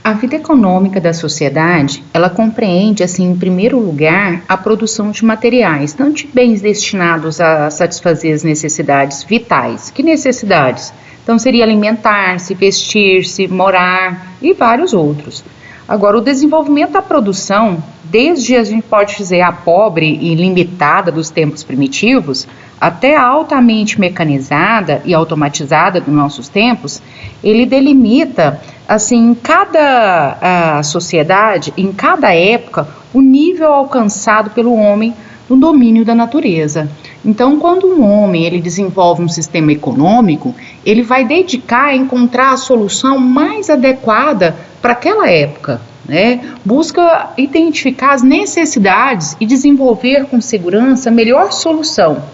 A vida econômica da sociedade, ela compreende, assim, em primeiro lugar, a produção de materiais, tanto de bens destinados a satisfazer as necessidades vitais. Que necessidades? Então, seria alimentar-se, vestir-se, morar e vários outros. Agora, o desenvolvimento da produção, desde a gente pode dizer a pobre e limitada dos tempos primitivos, até a altamente mecanizada e automatizada dos nossos tempos, ele delimita, assim, em cada sociedade, em cada época, o nível alcançado pelo homem no domínio da natureza. Então, quando um homem ele desenvolve um sistema econômico, ele vai dedicar a encontrar a solução mais adequada para aquela época, né? Busca identificar as necessidades e desenvolver com segurança a melhor solução.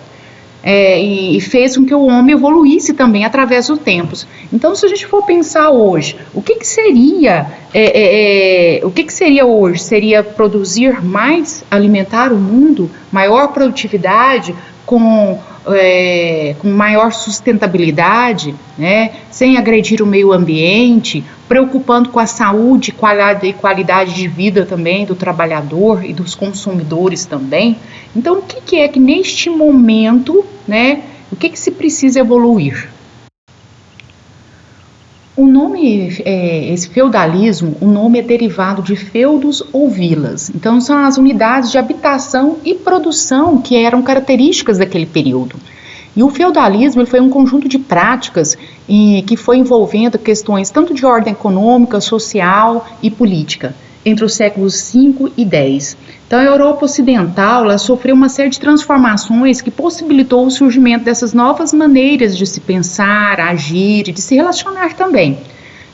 E fez com que o homem evoluísse também através dos tempos. Então, se a gente for pensar hoje, o que seria hoje? Seria produzir mais, alimentar o mundo, maior produtividade, com maior sustentabilidade, né, sem agredir o meio ambiente, preocupando com a saúde e qualidade de vida também do trabalhador e dos consumidores também. Então, o que é que neste momento, né, o que se precisa evoluir? O nome, esse feudalismo, o nome é derivado de feudos ou vilas. Então, são as unidades de habitação e produção que eram características daquele período. E o feudalismo ele foi um conjunto de práticas que foi envolvendo questões tanto de ordem econômica, social e política, entre os séculos 5 e 10. Então, a Europa Ocidental ela sofreu uma série de transformações que possibilitou o surgimento dessas novas maneiras de se pensar, agir e de se relacionar também.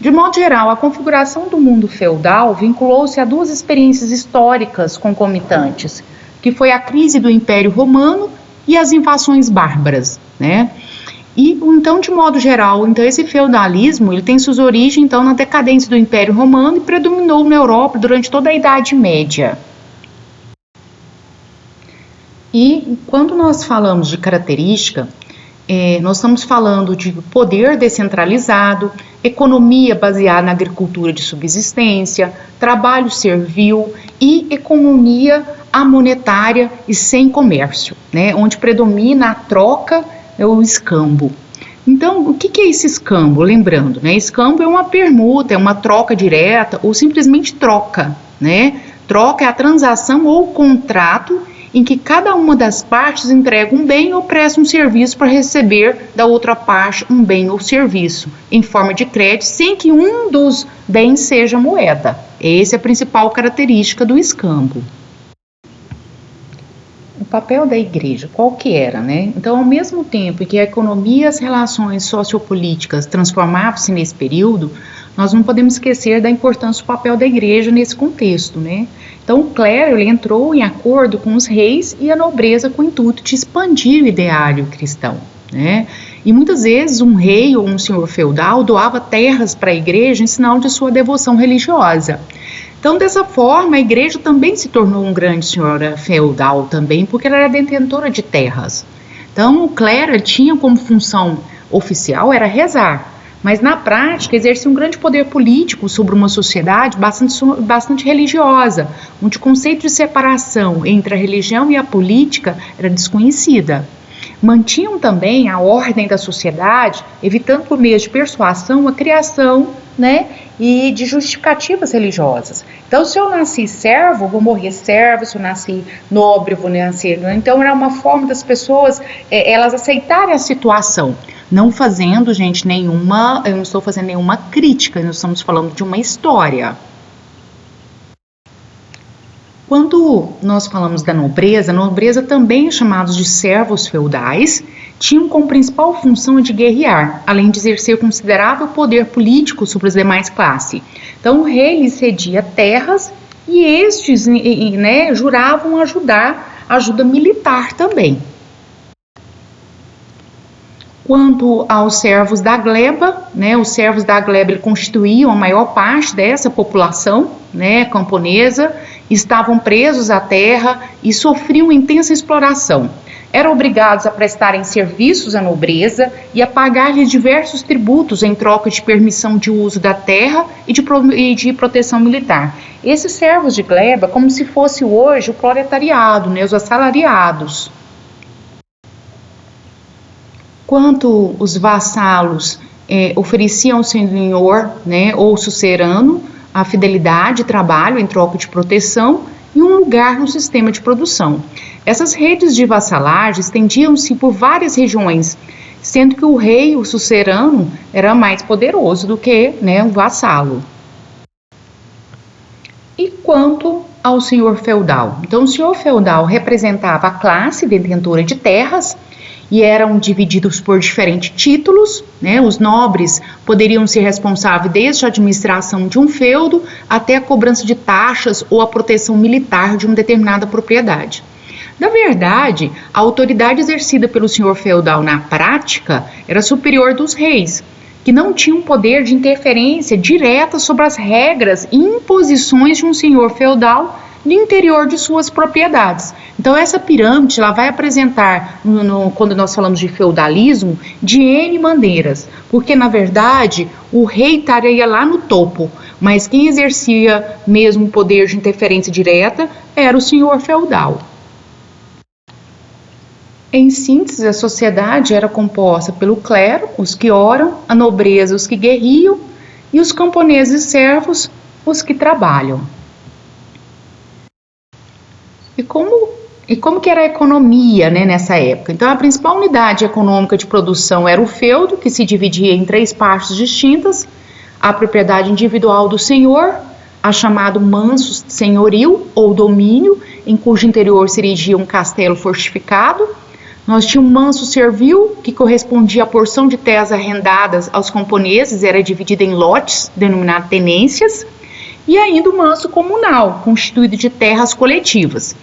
De modo geral, a configuração do mundo feudal vinculou-se a duas experiências históricas concomitantes, que foi a crise do Império Romano e as invasões bárbaras, né? E, então, de modo geral, então, esse feudalismo ele tem suas origens então, na decadência do Império Romano e predominou na Europa durante toda a Idade Média. E quando nós falamos de característica, nós estamos falando de poder descentralizado, economia baseada na agricultura de subsistência, trabalho servil e economia amonetária e sem comércio, né, onde predomina a troca, o escambo. Então, o que é esse escambo? Lembrando, né, escambo é uma permuta, é uma troca direta ou simplesmente troca, né? Troca é a transação ou contrato em que cada uma das partes entrega um bem ou presta um serviço para receber da outra parte um bem ou serviço em forma de crédito, sem que um dos bens seja moeda. Essa é a principal característica do escambo. O papel da igreja, qual que era, né? Então, ao mesmo tempo em que a economia e as relações sociopolíticas transformavam-se nesse período, nós não podemos esquecer da importância do papel da igreja nesse contexto, né? Então, o clero ele entrou em acordo com os reis e a nobreza com o intuito de expandir o ideário cristão, né? E muitas vezes um rei ou um senhor feudal doava terras para a igreja em sinal de sua devoção religiosa. Então, dessa forma, a igreja também se tornou um grande senhor feudal também, porque ela era detentora de terras. Então, o clero tinha como função oficial era rezar, mas na prática exercia um grande poder político sobre uma sociedade bastante religiosa, onde o conceito de separação entre a religião e a política era desconhecida. Mantinham também a ordem da sociedade, evitando por meio de persuasão a criação, né, e de justificativas religiosas. Então, se eu nasci servo, vou morrer servo, se eu nasci nobre, vou nascer... Então, era uma forma das pessoas, elas aceitarem a situação, não fazendo, gente, eu não estou fazendo nenhuma crítica, nós estamos falando de uma história. Quando nós falamos da nobreza, a nobreza também chamados de servos feudais, tinham como principal função de guerrear, além de exercer considerável poder político sobre as demais classes. Então, o rei lhes cedia terras e estes, né, juravam ajuda militar também. Quanto aos servos da gleba, né, os servos da gleba constituíam a maior parte dessa população, né, camponesa, estavam presos à terra e sofriam intensa exploração. eram obrigados a prestarem serviços à nobreza e a pagar-lhes diversos tributos em troca de permissão de uso da terra e de proteção militar. Esses servos de gleba, como se fosse hoje o proletariado, né, os assalariados. Quanto os vassalos ofereciam ao senhor, né, ou sucerano, a fidelidade e trabalho em troca de proteção e um lugar no sistema de produção. Essas redes de vassalagem estendiam-se por várias regiões, sendo que o rei, o sucerano, era mais poderoso do que, né, o vassalo. E quanto ao senhor feudal? Então, o senhor feudal representava a classe detentora de terras e eram divididos por diferentes títulos, né? Os nobres poderiam ser responsáveis desde a administração de um feudo até a cobrança de taxas ou a proteção militar de uma determinada propriedade. Na verdade, a autoridade exercida pelo senhor feudal na prática era superior dos reis, que não tinham poder de interferência direta sobre as regras e imposições de um senhor feudal no interior de suas propriedades. Então essa pirâmide ela vai apresentar, quando nós falamos de feudalismo, de N maneiras, porque na verdade o rei estaria lá no topo, mas quem exercia mesmo o poder de interferência direta era o senhor feudal. Em síntese, a sociedade era composta pelo clero, os que oram, a nobreza, os que guerriam, e os camponeses e servos, os que trabalham. E como que era a economia, né, nessa época? Então, a principal unidade econômica de produção era o feudo, que se dividia em 3 partes distintas: a propriedade individual do senhor, a chamado manso senhorio ou domínio, em cujo interior se erigia um castelo fortificado. Nós tínhamos um manso servil, que correspondia à porção de terras arrendadas aos camponeses, era dividida em lotes, denominado tenências, e ainda o manso comunal, constituído de terras coletivas,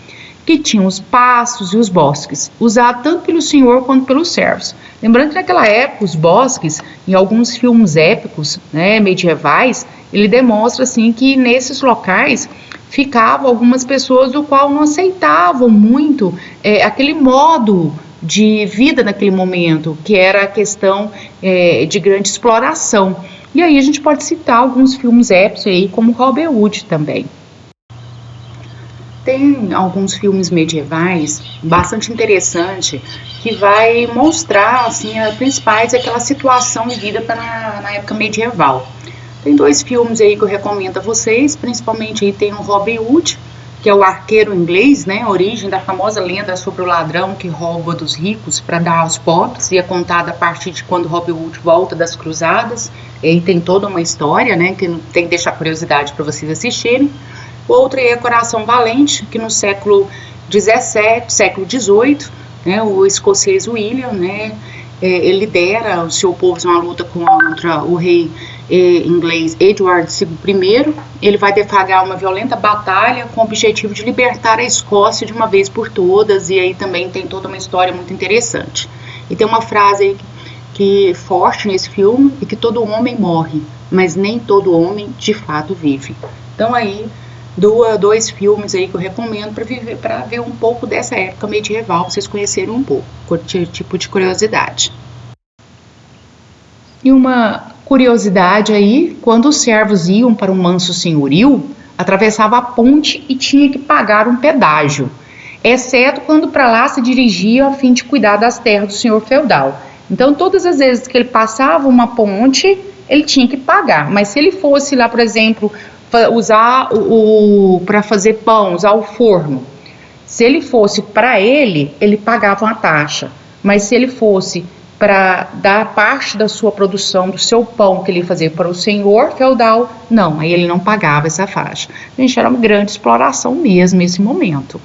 que tinham os pastos e os bosques, usados tanto pelo senhor quanto pelos servos. Lembrando que naquela época os bosques, em alguns filmes épicos, né, medievais, ele demonstra assim que nesses locais ficavam algumas pessoas do qual não aceitavam muito aquele modo de vida naquele momento, que era a questão de grande exploração. E aí a gente pode citar alguns filmes épicos aí, como Robin Hood também. Tem alguns filmes medievais bastante interessante que vai mostrar assim a principais aquela situação vivida na época medieval. Tem 2 filmes aí que eu recomendo a vocês, principalmente aí tem o Robin Hood, que é o arqueiro inglês, né, a origem da famosa lenda sobre o ladrão que rouba dos ricos para dar aos pobres, e é contada a partir de quando Robin Hood volta das cruzadas, e tem toda uma história, né, que tem que deixar curiosidade para vocês assistirem. O outro é Coração Valente, que no século XVII, século XVIII, né, o escocês William, né, ele lidera o seu povo em uma luta contra o rei inglês Edward I. Ele vai deflagrar uma violenta batalha com o objetivo de libertar a Escócia de uma vez por todas, e aí também tem toda uma história muito interessante. E tem uma frase aí que forte nesse filme, e que todo homem morre, mas nem todo homem de fato vive. Então aí 2 filmes aí que eu recomendo para ver um pouco dessa época medieval, para vocês conhecerem um pouco, tipo de curiosidade. E uma curiosidade aí, quando os servos iam para o manso senhorio, atravessava a ponte e tinha que pagar um pedágio, exceto quando para lá se dirigia a fim de cuidar das terras do senhor feudal. Então, todas as vezes que ele passava uma ponte, ele tinha que pagar, mas se ele fosse lá, por exemplo, usar para fazer pão, usar o forno, se ele fosse para ele pagava uma taxa, mas se ele fosse para dar parte da sua produção, do seu pão que ele fazia para o senhor feudal, não, aí ele não pagava essa faixa. Gente, era uma grande exploração mesmo nesse momento.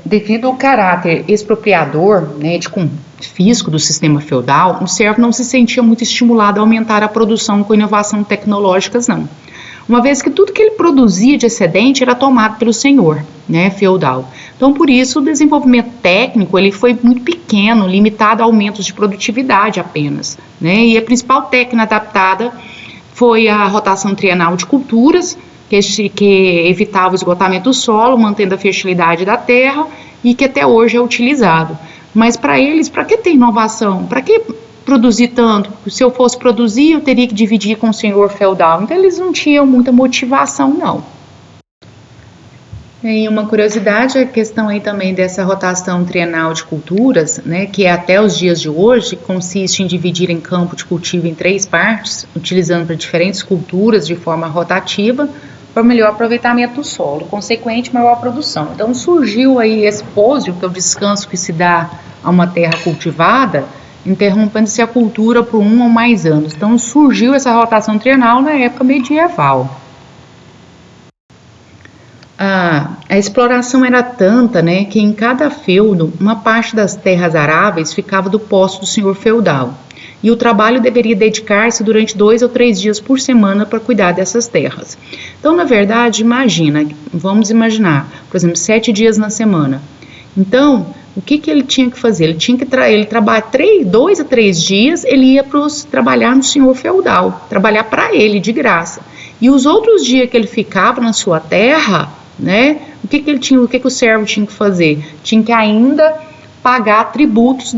Devido ao caráter expropriador, né, de confisco do sistema feudal, o servo não se sentia muito estimulado a aumentar a produção com inovações tecnológicas, não. Uma vez que tudo que ele produzia de excedente era tomado pelo senhor, né, feudal. Então, por isso, o desenvolvimento técnico ele foi muito pequeno, limitado a aumentos de produtividade apenas, né, e a principal técnica adaptada foi a rotação trienal de culturas, que evitava o esgotamento do solo, mantendo a fertilidade da terra e que até hoje é utilizado. Mas para eles, para que ter inovação? Para que produzir tanto? Se eu fosse produzir, eu teria que dividir com o senhor feudal. Então eles não tinham muita motivação, não. E uma curiosidade é a questão aí também dessa rotação trienal de culturas, né, que até os dias de hoje consiste em dividir em campo de cultivo em 3 partes, utilizando para diferentes culturas de forma rotativa, para melhor aproveitamento do solo, consequente maior produção. Então surgiu aí esse pósio, que é o descanso que se dá a uma terra cultivada, interrompendo-se a cultura por 1 ou mais anos. Então surgiu essa rotação trienal na época medieval. A exploração era tanta, né, que em cada feudo, uma parte das terras aráveis ficava do posto do senhor feudal. E o trabalho deveria dedicar-se durante 2 ou 3 dias por semana para cuidar dessas terras. Então, na verdade, vamos imaginar, por exemplo, 7 dias na semana. Então, o que ele tinha que fazer? Ele tinha que trabalhar 2 a 3 dias, ele ia trabalhar no senhor feudal, trabalhar para ele de graça. E os outros dias que ele ficava na sua terra, né, o que o servo tinha que fazer? Tinha que ainda pagar tributos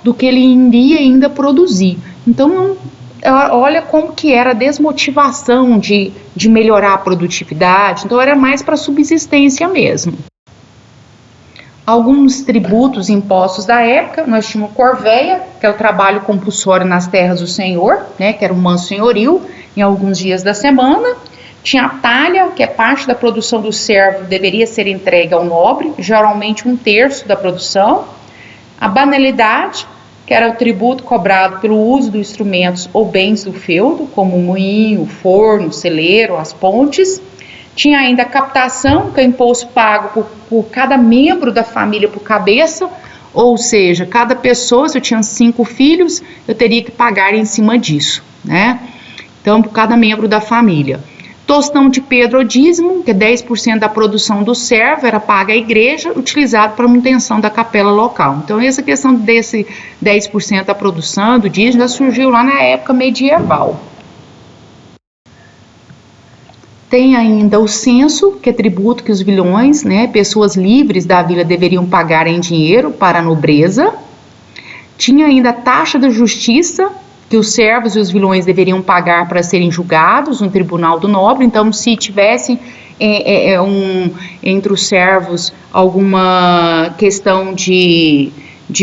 do que ele iria ainda produzir. Então, olha como que era a desmotivação de melhorar a produtividade. Então, era mais para subsistência mesmo. Alguns tributos impostos da época, nós tínhamos corveia, que é o trabalho compulsório nas terras do senhor, né, que era o manso senhorio, em alguns dias da semana. Tinha a talha, que é parte da produção do servo, deveria ser entregue ao nobre, geralmente 1/3 da produção. A banalidade, que era o tributo cobrado pelo uso dos instrumentos ou bens do feudo, como o moinho, o forno, o celeiro, as pontes. Tinha ainda a captação, que é o imposto pago por cada membro da família por cabeça, ou seja, cada pessoa, se eu tinha 5 filhos, eu teria que pagar em cima disso, né? Então, por cada membro da família. Tostão de Pedro ou dízimo, que é 10% da produção do servo, era paga à igreja, utilizado para manutenção da capela local. Então, essa questão desse 10% da produção, do dízimo, já surgiu lá na época medieval. Tem ainda o censo, que é tributo que os vilões, né, pessoas livres da vila deveriam pagar em dinheiro para a nobreza. Tinha ainda a taxa da justiça, que os servos e os vilões deveriam pagar para serem julgados no tribunal do nobre. Então, se tivesse entre os servos alguma questão de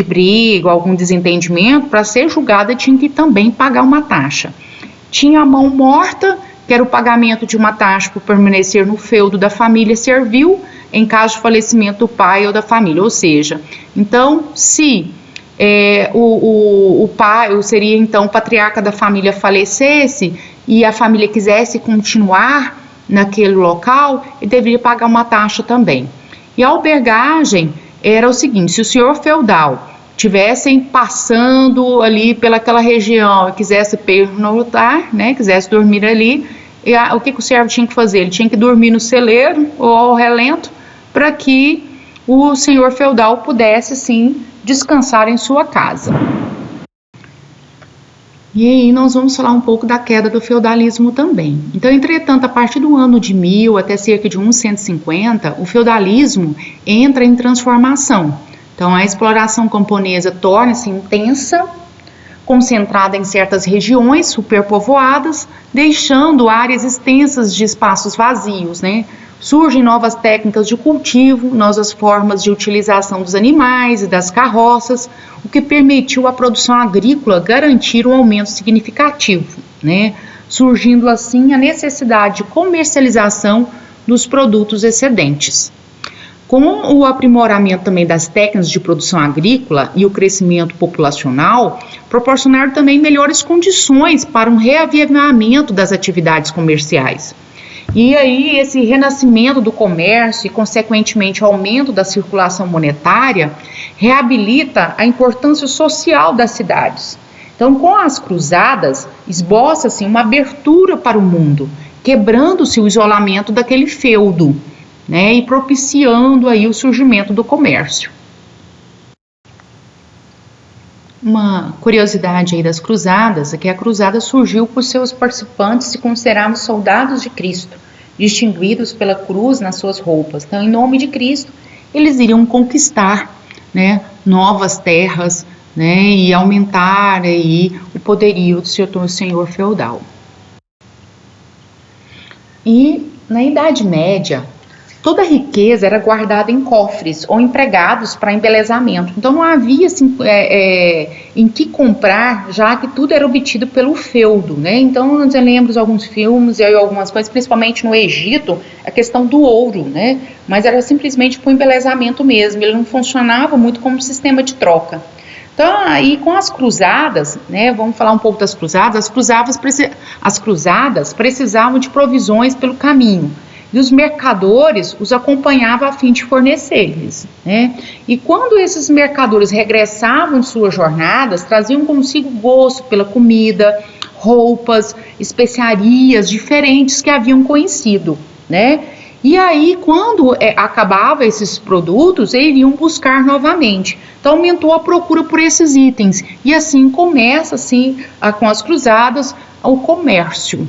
briga, algum desentendimento, para ser julgada tinha que também pagar uma taxa. Tinha a mão morta, que era o pagamento de uma taxa por permanecer no feudo da família servil, em caso de falecimento do pai ou da família. Ou seja, então, se o pai, seria então o patriarca da família, falecesse e a família quisesse continuar naquele local, ele deveria pagar uma taxa também. E a albergagem era o seguinte: se o senhor feudal tivessem passando ali pelaquela região e quisesse pernoitar, né, quisesse dormir ali, o que o servo tinha que fazer? Ele tinha que dormir no celeiro ou ao relento, para que o senhor feudal pudesse, sim, descansar em sua casa. E aí nós vamos falar um pouco da queda do feudalismo também. Então, entretanto, a partir do ano de 1000 até cerca de 1150, o feudalismo entra em transformação. Então, a exploração camponesa torna-se intensa, concentrada em certas regiões superpovoadas, deixando áreas extensas de espaços vazios, né? Surgem novas técnicas de cultivo, novas formas de utilização dos animais e das carroças, o que permitiu à produção agrícola garantir um aumento significativo, né? Surgindo assim a necessidade de comercialização dos produtos excedentes. Com o aprimoramento também das técnicas de produção agrícola e o crescimento populacional, proporcionaram também melhores condições para um reavivamento das atividades comerciais. E aí esse renascimento do comércio e, consequentemente, o aumento da circulação monetária reabilita a importância social das cidades. Então, com as cruzadas, esboça-se uma abertura para o mundo, quebrando-se o isolamento daquele feudo, né, e propiciando aí o surgimento do comércio. Uma curiosidade aí das cruzadas é que a cruzada surgiu por seus participantes se consideravam soldados de Cristo, distinguidos pela cruz nas suas roupas. Então, em nome de Cristo, eles iriam conquistar, né, novas terras, né, e aumentar aí o poderio do seu senhor feudal. E na Idade Média, toda a riqueza era guardada em cofres ou empregados para embelezamento. Então não havia assim, em que comprar, já que tudo era obtido pelo feudo, né? Então nós lembramos alguns filmes e algumas coisas, principalmente no Egito, a questão do ouro, né? Mas era simplesmente para o embelezamento mesmo, ele não funcionava muito como sistema de troca. Então, aí com as cruzadas, né, vamos falar um pouco das cruzadas, as cruzadas precisavam de provisões pelo caminho, e os mercadores os acompanhavam a fim de fornecer-lhes, né? E quando esses mercadores regressavam de suas jornadas, traziam consigo gosto pela comida, roupas, especiarias diferentes que haviam conhecido, né? E aí, quando acabava esses produtos, eles iriam buscar novamente. Então, aumentou a procura por esses itens. E assim começa, assim, com as cruzadas, o comércio.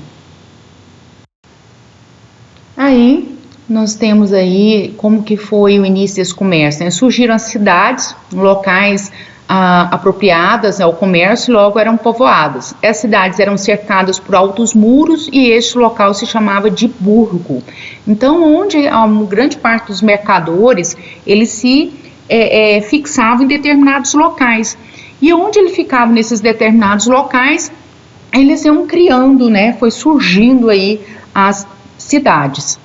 Aí, nós temos aí como que foi o início desse comércio, né? Surgiram as cidades, locais apropriadas ao comércio e logo eram povoadas. As cidades eram cercadas por altos muros e este local se chamava de burgo. Então, onde a grande parte dos mercadores, eles se fixavam em determinados locais. E onde ele ficava nesses determinados locais, eles iam criando, né? Foi surgindo aí as cidades.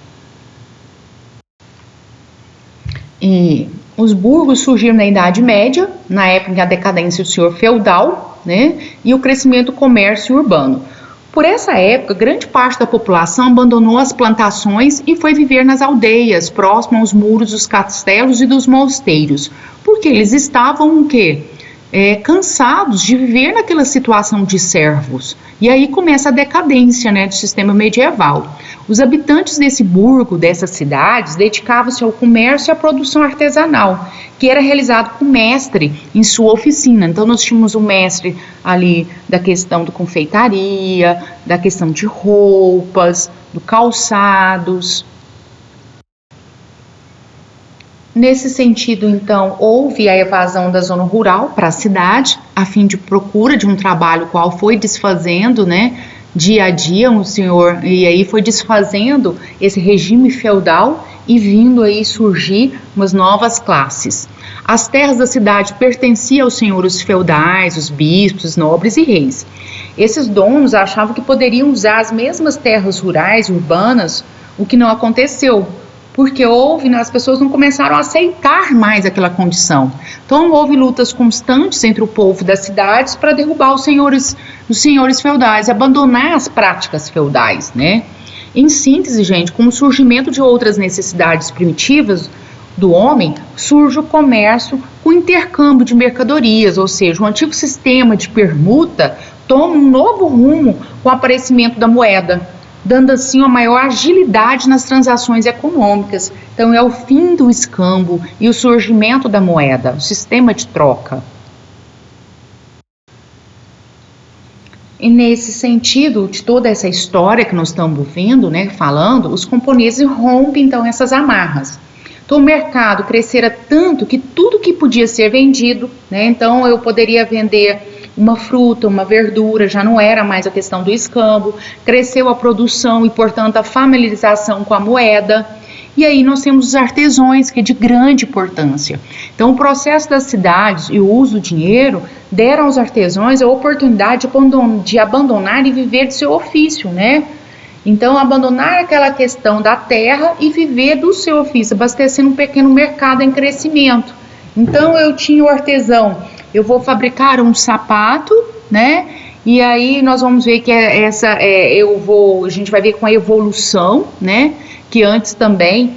E os burgos surgiram na Idade Média, na época da decadência do senhor feudal, né, e o crescimento do comércio urbano. Por essa época, grande parte da população abandonou as plantações e foi viver nas aldeias, próximo aos muros dos castelos e dos mosteiros, porque eles estavam o quê? Cansados de viver naquela situação de servos. E aí começa a decadência, né, do sistema medieval. Os habitantes desse burgo, dessas cidades, dedicavam-se ao comércio e à produção artesanal, que era realizado por mestre em sua oficina. Então nós tínhamos um mestre ali da questão da confeitaria, da questão de roupas, do calçados. Nesse sentido, então, houve a evasão da zona rural para a cidade, a fim de procura de um trabalho qual foi desfazendo, né, dia a dia, e aí foi desfazendo esse regime feudal e vindo aí surgir umas novas classes. As terras da cidade pertenciam aos senhores feudais, os bispos, nobres e reis. Esses donos achavam que poderiam usar as mesmas terras rurais, urbanas, o que não aconteceu, porque as pessoas não começaram a aceitar mais aquela condição. Então houve lutas constantes entre o povo das cidades para derrubar os senhores feudais, abandonar as práticas feudais, né? Em síntese, gente, com o surgimento de outras necessidades primitivas do homem, surge o comércio com intercâmbio de mercadorias, ou seja, o antigo sistema de permuta toma um novo rumo com o aparecimento da moeda, dando assim uma maior agilidade nas transações econômicas. Então é o fim do escambo e o surgimento da moeda, o sistema de troca. E nesse sentido, de toda essa história que nós estamos vendo, né, falando, os camponeses rompem então essas amarras. Então o mercado crescera tanto que tudo que podia ser vendido, né, então eu poderia vender uma fruta, uma verdura, já não era mais a questão do escambo, cresceu a produção e, portanto, a familiarização com a moeda. E aí nós temos os artesãos, que é de grande importância. Então, o processo das cidades e o uso do dinheiro deram aos artesãos a oportunidade de abandonar e viver de seu ofício, né? Então, abandonar aquela questão da terra e viver do seu ofício, abastecendo um pequeno mercado em crescimento. Então, eu tinha o artesão, eu vou fabricar um sapato, né? E aí nós vamos ver que a gente vai ver com a evolução, né? Que antes também,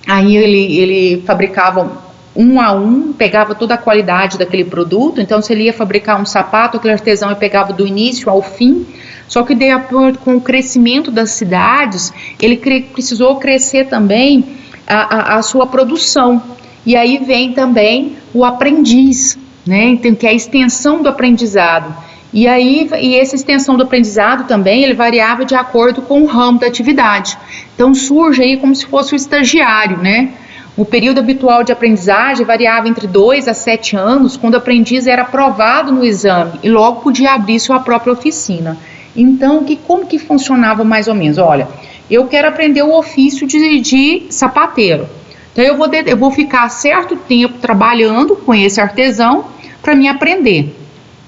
aí ele fabricava um a um, pegava toda a qualidade daquele produto. Então, se ele ia fabricar um sapato, aquele artesão pegava do início ao fim. Só que de acordo com o crescimento das cidades, ele precisou crescer também a sua produção. E aí vem também o aprendiz, né? Então, que é a extensão do aprendizado. E essa extensão do aprendizado também, ele variava de acordo com o ramo da atividade. Então surge aí como se fosse o estagiário, né? O período habitual de aprendizagem variava entre 2 a 7 anos, quando o aprendiz era aprovado no exame e logo podia abrir sua própria oficina. Então, como que funcionava mais ou menos? Olha, eu quero aprender o ofício de sapateiro. Então, eu vou ficar certo tempo trabalhando com esse artesão para me aprender,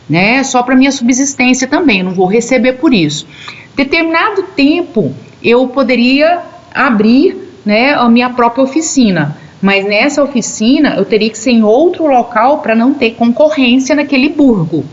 né? Só para minha subsistência também, não vou receber por isso. Determinado tempo, eu poderia abrir, né, a minha própria oficina, mas nessa oficina eu teria que ser em outro local para não ter concorrência naquele burgo.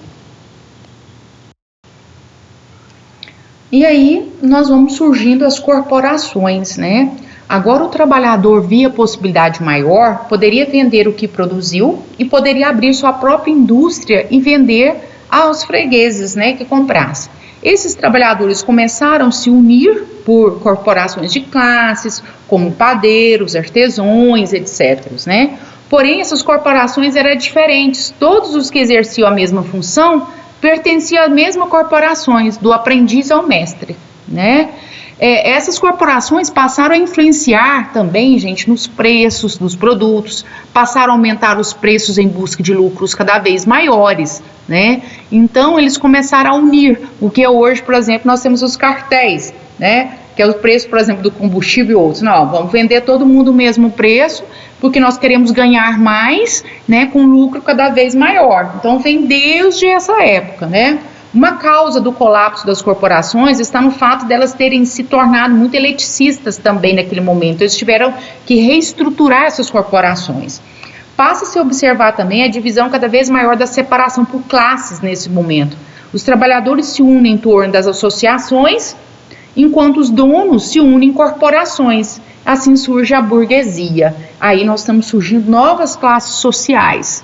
E aí nós vamos surgindo as corporações, né? Agora o trabalhador, via possibilidade maior, poderia vender o que produziu e poderia abrir sua própria indústria e vender aos fregueses, né, que comprassem. Esses trabalhadores começaram a se unir por corporações de classes, como padeiros, artesãos, etc., né? Porém, essas corporações eram diferentes. Todos os que exerciam a mesma função pertenciam às mesmas corporações, do aprendiz ao mestre, né? Essas corporações passaram a influenciar também, gente, nos preços dos produtos, passaram a aumentar os preços em busca de lucros cada vez maiores, né? Então, eles começaram a unir, o que hoje, por exemplo, nós temos os cartéis, né? Que é o preço, por exemplo, do combustível e outros. Não, vamos vender todo mundo o mesmo preço, porque nós queremos ganhar mais, né, com lucro cada vez maior. Então, vem desde essa época, né? Uma causa do colapso das corporações está no fato delas terem se tornado muito eliticistas também naquele momento. Eles tiveram que reestruturar essas corporações. Passa-se a observar também a divisão cada vez maior da separação por classes nesse momento. Os trabalhadores se unem em torno das associações, enquanto os donos se unem em corporações. Assim surge a burguesia. Aí nós estamos surgindo novas classes sociais.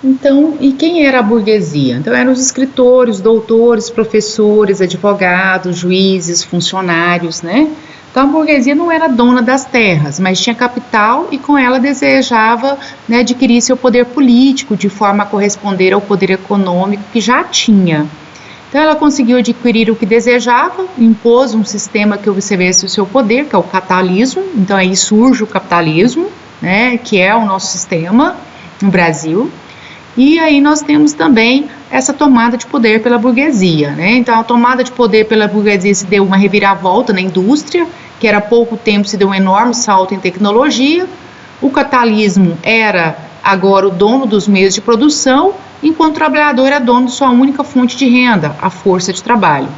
Então, e quem era a burguesia? Então, eram os escritores, doutores, professores, advogados, juízes, funcionários, né? Então, a burguesia não era dona das terras, mas tinha capital e com ela desejava, né, adquirir seu poder político de forma a corresponder ao poder econômico que já tinha. Então, ela conseguiu adquirir o que desejava, impôs um sistema que observasse o seu poder, que é o capitalismo. Então, aí surge o capitalismo, né, que é o nosso sistema no Brasil. E aí nós temos também essa tomada de poder pela burguesia, né? Então a tomada de poder pela burguesia se deu uma reviravolta na indústria, que era há pouco tempo se deu um enorme salto em tecnologia. O capitalismo era agora o dono dos meios de produção, enquanto o trabalhador era dono de sua única fonte de renda, a força de trabalho.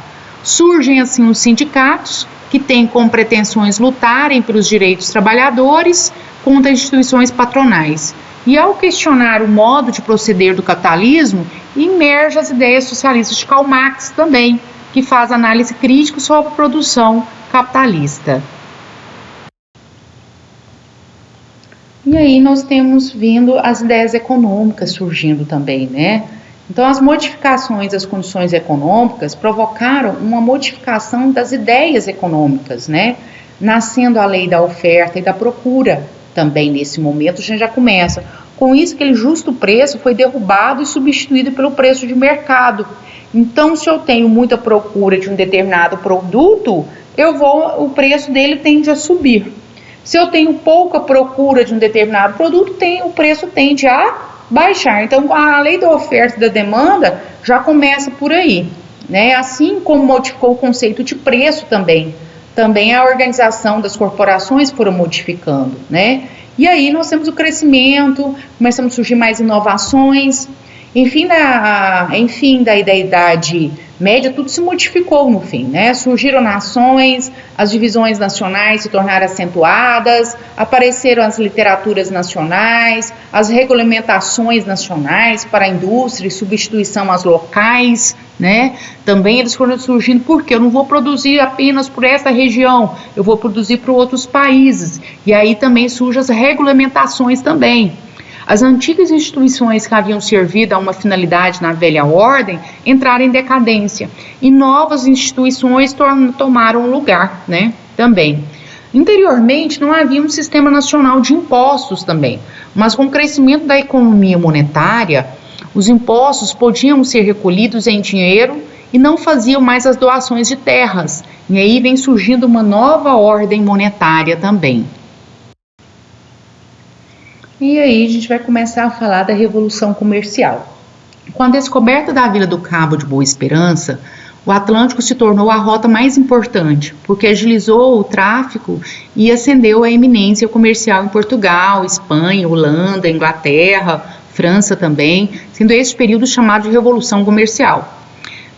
Surgem assim os sindicatos, que têm como pretensões lutarem pelos direitos dos trabalhadores contra as instituições patronais. E ao questionar o modo de proceder do capitalismo, emerge as ideias socialistas de Karl Marx também, que faz análise crítica sobre a produção capitalista. E aí nós temos vindo as ideias econômicas surgindo também, né? Então as modificações das condições econômicas provocaram uma modificação das ideias econômicas, né? Nascendo a lei da oferta e da procura. Também nesse momento a gente já começa. Com isso, aquele justo preço foi derrubado e substituído pelo preço de mercado. Então, se eu tenho muita procura de um determinado produto, o preço dele tende a subir. Se eu tenho pouca procura de um determinado produto, o preço tende a baixar. Então, a lei da oferta e da demanda já começa por aí, né? Assim como modificou o conceito de preço também. Também a organização das corporações foram modificando, né? E aí nós temos o crescimento, começam a surgir mais inovações. Enfim, da Idade Média, tudo se modificou no fim, né? Surgiram nações, as divisões nacionais se tornaram acentuadas, apareceram as literaturas nacionais, as regulamentações nacionais para a indústria e substituição às locais, né? Também eles foram surgindo porque eu não vou produzir apenas por essa região, eu vou produzir para outros países. E aí também surgem as regulamentações também. As antigas instituições que haviam servido a uma finalidade na velha ordem entraram em decadência e novas instituições tomaram lugar, né, também. Anteriormente não havia um sistema nacional de impostos também, mas com o crescimento da economia monetária, Os impostos podiam ser recolhidos em dinheiro e não faziam mais as doações de terras. E aí vem surgindo uma nova ordem monetária também. E aí a gente vai começar a falar da Revolução Comercial. Com a descoberta da Vila do Cabo de Boa Esperança, o Atlântico se tornou a rota mais importante, porque agilizou o tráfico e ascendeu a eminência comercial em Portugal, Espanha, Holanda, Inglaterra, França também, sendo esse período chamado de Revolução Comercial.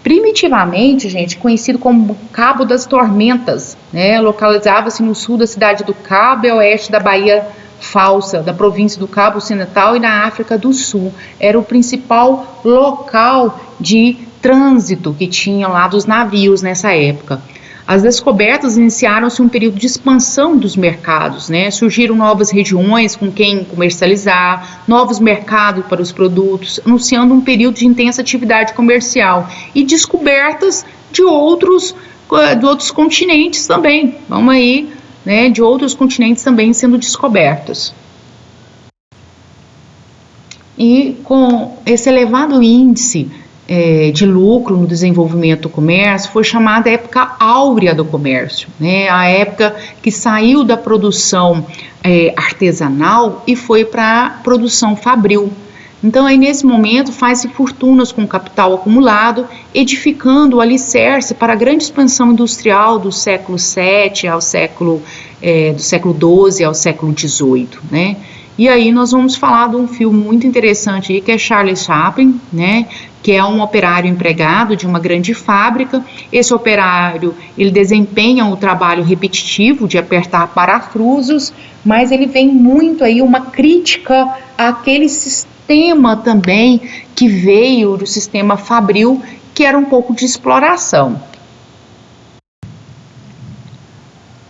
Primitivamente, gente, conhecido como Cabo das Tormentas, né, localizava-se no sul da cidade do Cabo e a oeste da Baía Falsa, da província do Cabo Ocidental e na África do Sul. Era o principal local de trânsito que tinha lá dos navios nessa época. As descobertas iniciaram-se um período de expansão dos mercados, né? Surgiram novas regiões com quem comercializar, novos mercados para os produtos, anunciando um período de intensa atividade comercial e descobertas de outros continentes também. Vamos aí, né? De outros continentes também sendo descobertos. E com esse elevado índice de lucro no desenvolvimento do comércio, foi chamada a época áurea do comércio, né? A época que saiu da produção artesanal e foi para a produção fabril. Então, aí nesse momento, faz-se fortunas com capital acumulado, edificando o alicerce para a grande expansão industrial do século VII ao do século XII ao século XVIII, né? E aí nós vamos falar de um filme muito interessante aí, que é Charles Chaplin, né? Que é um operário empregado de uma grande fábrica. Esse operário, ele desempenha o trabalho repetitivo de apertar parafusos, mas ele vem muito aí uma crítica àquele sistema também que veio do sistema fabril, que era um pouco de exploração.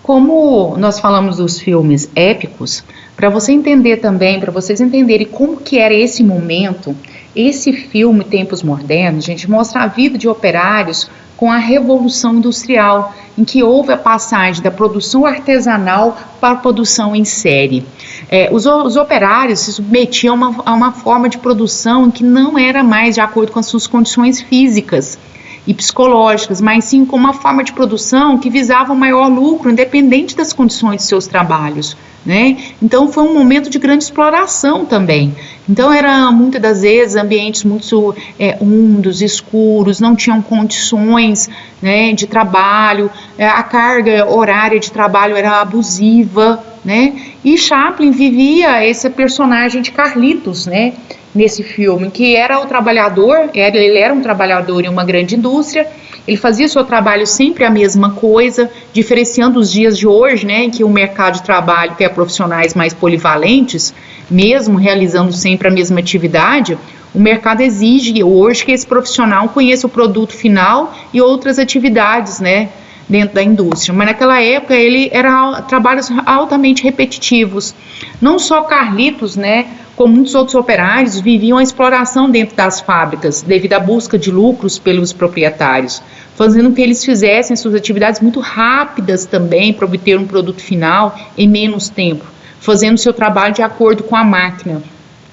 Como nós falamos dos filmes épicos, para você entender também, para vocês entenderem como que era esse momento, esse filme Tempos Modernos, gente, mostra a vida de operários com a Revolução Industrial, em que houve a passagem da produção artesanal para a produção em série. Os operários se submetiam a uma forma de produção em que não era mais de acordo com as suas condições físicas e psicológicas, mas sim com uma forma de produção que visava um maior lucro, independente das condições de seus trabalhos, né? Então foi um momento de grande exploração também. Então era muitas das vezes ambientes muito úmidos, escuros, não tinham condições, né, de trabalho, a carga horária de trabalho era abusiva, né? E Chaplin vivia esse personagem de Carlitos, né, nesse filme, que era o trabalhador, ele era um trabalhador em uma grande indústria, ele fazia seu trabalho sempre a mesma coisa, diferenciando os dias de hoje, né, em que o mercado de trabalho quer profissionais mais polivalentes, mesmo realizando sempre a mesma atividade. O mercado exige hoje que esse profissional conheça o produto final e outras atividades, né, dentro da indústria, mas naquela época ele era trabalhos altamente repetitivos. Não só Carlitos, né, como muitos outros operários, viviam a exploração dentro das fábricas, devido à busca de lucros pelos proprietários, fazendo com que eles fizessem suas atividades muito rápidas também, para obter um produto final em menos tempo, fazendo seu trabalho de acordo com a máquina.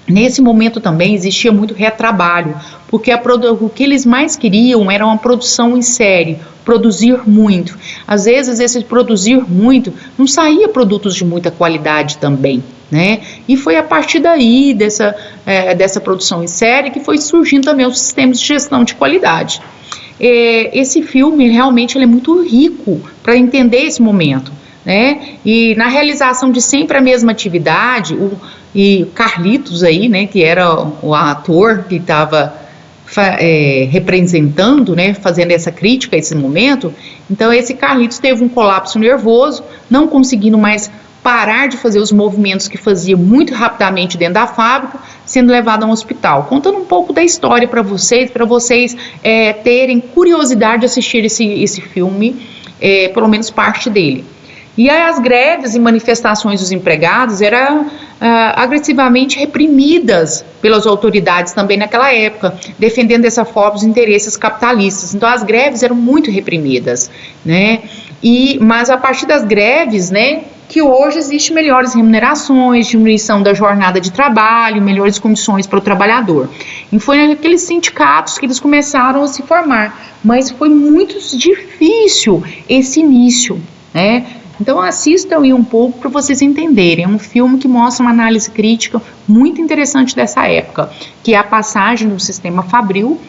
Nesse momento também existia muito retrabalho, porque o que eles mais queriam era uma produção em série, produzir muito. Às vezes esse produzir muito não saía produtos de muita qualidade também, né? E foi a partir daí, dessa produção em série, que foi surgindo também os sistemas de gestão de qualidade. Esse filme realmente ele é muito rico para entender esse momento, né? E na realização de sempre a mesma atividade, e Carlitos aí, né, que era o ator que estava representando, né, fazendo essa crítica a esse momento. Então esse Carlitos teve um colapso nervoso, não conseguindo mais parar de fazer os movimentos que fazia muito rapidamente dentro da fábrica, sendo levado a um hospital. Contando um pouco da história para vocês terem curiosidade de assistir esse filme, pelo menos parte dele. E as greves e manifestações dos empregados eram agressivamente reprimidas pelas autoridades também naquela época, defendendo dessa forma os interesses capitalistas. Então as greves eram muito reprimidas, né? Mas a partir das greves, né, que hoje existe melhores remunerações, diminuição da jornada de trabalho, melhores condições para o trabalhador. E foi naqueles sindicatos que eles começaram a se formar, mas foi muito difícil esse início, né? Então assistam aí um pouco para vocês entenderem. É um filme que mostra uma análise crítica muito interessante dessa época, que é a passagem do sistema fabril,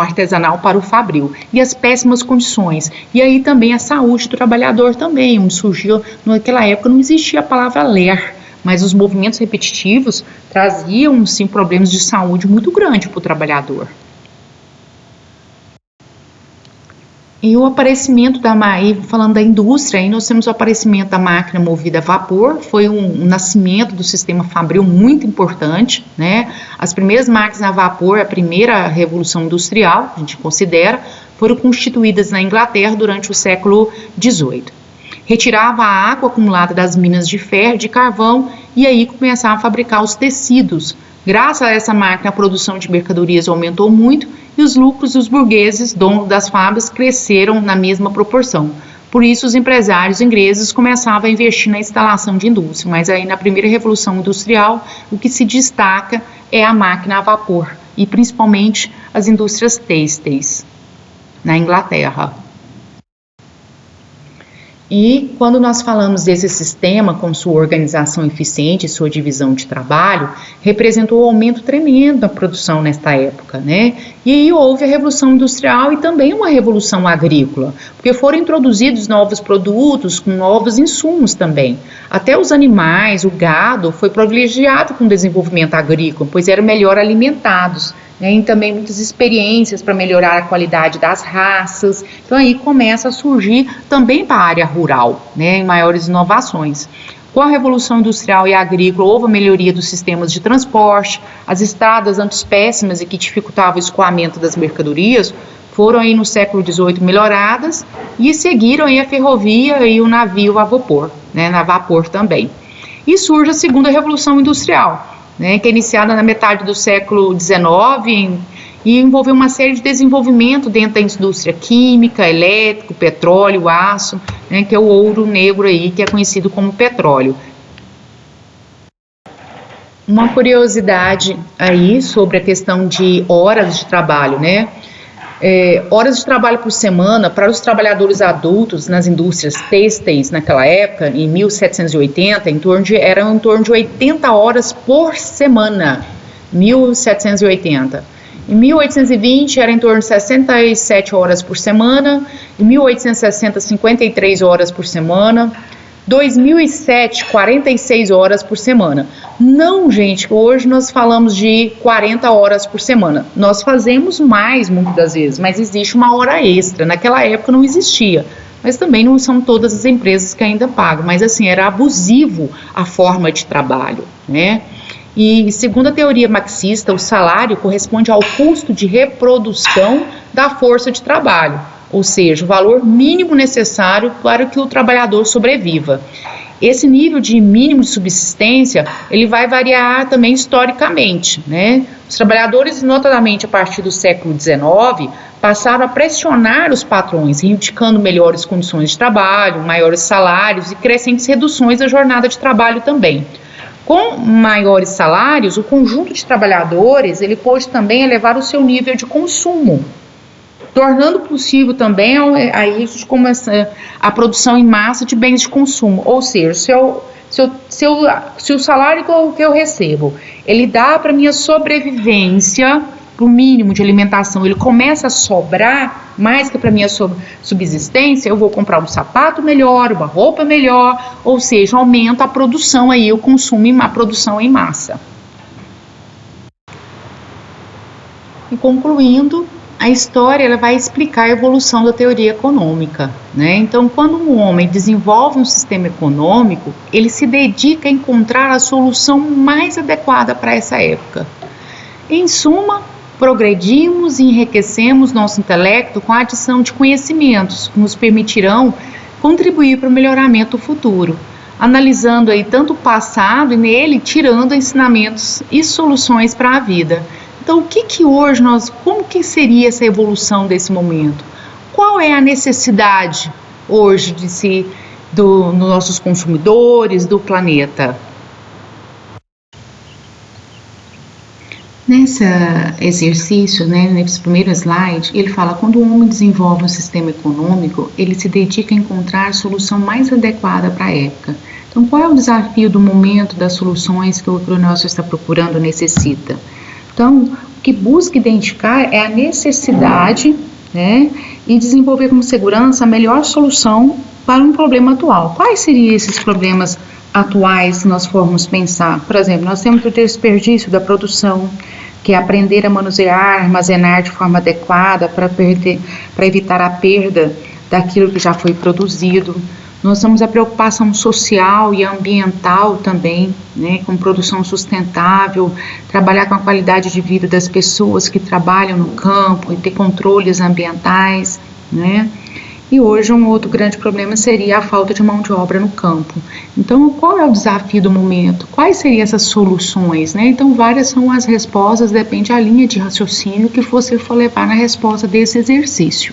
artesanal para o fabril, e as péssimas condições. E aí também a saúde do trabalhador também, onde surgiu, naquela época não existia a palavra ler, mas os movimentos repetitivos traziam, sim, problemas de saúde muito grandes para o trabalhador. E o aparecimento falando da indústria, aí nós temos o aparecimento da máquina movida a vapor, foi um nascimento do sistema fabril muito importante, né? As primeiras máquinas a vapor, a primeira revolução industrial, a gente considera, foram constituídas na Inglaterra durante o século XVIII. Retirava a água acumulada das minas de ferro, de carvão, e aí começava a fabricar os tecidos. Graças a essa máquina, a produção de mercadorias aumentou muito e os lucros dos burgueses, donos das fábricas, cresceram na mesma proporção. Por isso, os empresários ingleses começavam a investir na instalação de indústria. Mas aí, na primeira revolução industrial, o que se destaca é a máquina a vapor e principalmente as indústrias têxteis na Inglaterra. E quando nós falamos desse sistema com sua organização eficiente e sua divisão de trabalho, representou um aumento tremendo da produção nesta época, né? E aí houve a Revolução Industrial e também uma Revolução Agrícola, porque foram introduzidos novos produtos com novos insumos também. Até os animais, o gado, foi privilegiado com o desenvolvimento agrícola, pois eram melhor alimentados. E também muitas experiências para melhorar a qualidade das raças. Então aí começa a surgir também para a área rural, né, maiores inovações. Com a Revolução Industrial e Agrícola houve a melhoria dos sistemas de transporte, as estradas antes péssimas e que dificultavam o escoamento das mercadorias foram aí no século XVIII melhoradas e seguiram aí a ferrovia e o navio a vapor, né, na vapor também. E surge a segunda Revolução Industrial, né, que é iniciada na metade do século XIX e envolveu uma série de desenvolvimento dentro da indústria química, elétrico, petróleo, aço, né, que é o ouro negro aí, que é conhecido como petróleo. Uma curiosidade aí sobre a questão de horas de trabalho, né? Horas de trabalho por semana para os trabalhadores adultos nas indústrias têxteis naquela época, em 1780, eram em torno de 80 horas por semana, 1780. Em 1820 era em torno de 67 horas por semana, em 1860 53 horas por semana, 2007 46 horas por semana. Não, gente, hoje nós falamos de 40 horas por semana. Nós fazemos mais muitas das vezes, mas existe uma hora extra. Naquela época não existia. Mas também não são todas as empresas que ainda pagam. Mas assim, era abusivo a forma de trabalho, né? E segundo a teoria marxista, o salário corresponde ao custo de reprodução da força de trabalho, ou seja, o valor mínimo necessário para que o trabalhador sobreviva. Esse nível de mínimo de subsistência, ele vai variar também historicamente, né? Os trabalhadores, notadamente a partir do século XIX, passaram a pressionar os patrões, reivindicando melhores condições de trabalho, maiores salários e crescentes reduções da jornada de trabalho também. Com maiores salários, o conjunto de trabalhadores, ele pôde também elevar o seu nível de consumo, tornando possível também a produção em massa de bens de consumo. Ou seja, se o salário que eu recebo, ele dá para minha sobrevivência, para o mínimo de alimentação, ele começa a sobrar mais que para minha subsistência, eu vou comprar um sapato melhor, uma roupa melhor, ou seja, aumenta a produção aí, o consumo e a produção em massa. E concluindo, a história ela vai explicar a evolução da teoria econômica, né? Então, quando um homem desenvolve um sistema econômico, ele se dedica a encontrar a solução mais adequada para essa época. Em suma, progredimos e enriquecemos nosso intelecto com a adição de conhecimentos que nos permitirão contribuir para o melhoramento futuro, analisando aí tanto o passado e nele tirando ensinamentos e soluções para a vida. Então, como que seria essa evolução desse momento? Qual é a necessidade hoje dos nossos consumidores, do planeta? Nesse exercício, né, nesse primeiro slide, ele fala quando o homem desenvolve um sistema econômico, ele se dedica a encontrar a solução mais adequada para a época. Então, qual é o desafio do momento das soluções que o agronegócio está procurando necessita? Então, o que busca identificar é a necessidade, né, e desenvolver com segurança a melhor solução para um problema atual. Quais seriam esses problemas atuais se nós formos pensar? Por exemplo, nós temos o desperdício da produção, que é aprender a manusear, armazenar de forma adequada para evitar a perda daquilo que já foi produzido. Nós temos a preocupação social e ambiental também, né, com produção sustentável, trabalhar com a qualidade de vida das pessoas que trabalham no campo e ter controles ambientais, né? E hoje um outro grande problema seria a falta de mão de obra no campo. Então, qual é o desafio do momento? Quais seriam essas soluções, né? Então, várias são as respostas, depende da linha de raciocínio que você for levar na resposta desse exercício.